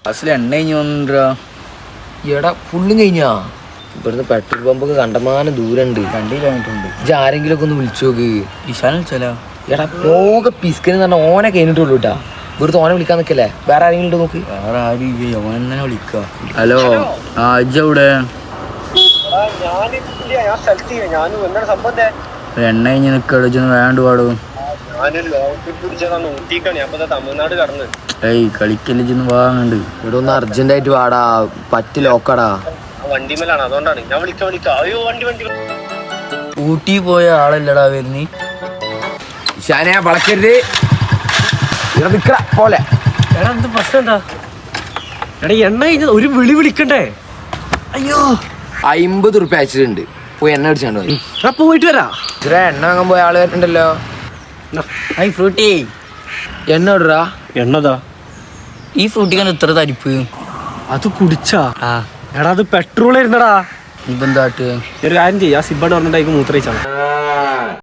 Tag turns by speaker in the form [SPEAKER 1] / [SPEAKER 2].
[SPEAKER 1] അസല് എണ്ണ കഴിഞ്ഞോണ്ടാ
[SPEAKER 2] എടാ ഫുള്ളും കഴിഞ്ഞാ. ഇവിടുന്ന് പെട്രോൾ പമ്പൊക്കെ കണ്ടമാനം ദൂരണ്ട്.
[SPEAKER 1] 2 കിലോമീറ്റർ ഉണ്ട്.
[SPEAKER 2] ഇജ്ജ് ആരെങ്കിലും ഒക്കെ ഒന്ന് വിളിച്ചു നോക്ക്.
[SPEAKER 1] ഇഷാൻ വിളിച്ചാലോ?
[SPEAKER 2] എടാ ലോക പിസ്കന് പറഞ്ഞ ഓനെ കഴിഞ്ഞിട്ടുള്ളൂ കേട്ടാ. ഇവിടുത്തെ ഓനെ വിളിക്കാൻ നിൽക്കല്ലേ, വേറെ ആരെങ്കിലും ഉണ്ടോ നോക്ക്.
[SPEAKER 1] വേറെ ആരും ഇല്ല, ഓൻ തന്നെ വിളിക്കാം. ഹലോ, ആ അജ്ജ എവിടെ? എണ്ണ കഴിഞ്ഞ് നിൽക്കടിച്ചൊന്ന് വേണ്ട പാടും. ഏയ് കളിക്കല്ലിച്ചൊന്ന് വാങ്ങണ്ട്.
[SPEAKER 2] ഇവിടെ ഒന്ന് അർജന്റ് ആയിട്ട് വാടാ, പറ്റ് ലോക്കടാ.
[SPEAKER 3] വണ്ടിമേലാണ്, അതുകൊണ്ടാണ് ഞാൻ വിളിക്കാം. അയ്യോ വണ്ടി
[SPEAKER 1] ഊട്ടി പോയ ആളല്ലടാ വരുന്നീ.
[SPEAKER 2] ഷാനെ വളക്കരുത്, ഇവിടെ നിക്കട പോലെ.
[SPEAKER 3] എടാ എന്ത് പ്രശ്നം എന്താ? എടാ എണ്ണ കഴിഞ്ഞത് ഒരു വിളിക്കണ്ടേ?
[SPEAKER 2] അയ്യോ 50 റുപ്യ അയച്ചിട്ടുണ്ട്, പോയി എണ്ണ അടിച്ചാണ്ട് പോയി.
[SPEAKER 3] പോയിട്ട് വരാ.
[SPEAKER 2] ഇത്ര എണ്ണ വാങ്ങാൻ പോയ ആള് വരുന്നുണ്ടല്ലോ.
[SPEAKER 1] ഐ ഫ്രൂട്ടി
[SPEAKER 2] എണ്ണ ഇടറാ.
[SPEAKER 3] എണ്ണതാ
[SPEAKER 1] ഈ ഫ്രൂട്ടിക്കാണ് ഇത്ര തരിപ്പ്.
[SPEAKER 3] അത് കുടിച്ചാ?
[SPEAKER 1] ആ
[SPEAKER 3] എടാ അത് പെട്രോൾ ആയിരുന്നടാ.
[SPEAKER 1] ഇപ്പം എന്താട്ട്
[SPEAKER 3] ഒരു കാര്യം ചെയ്യാം, സിബാണ് പറഞ്ഞിട്ട് മൂത്രയിച്ചാണ്.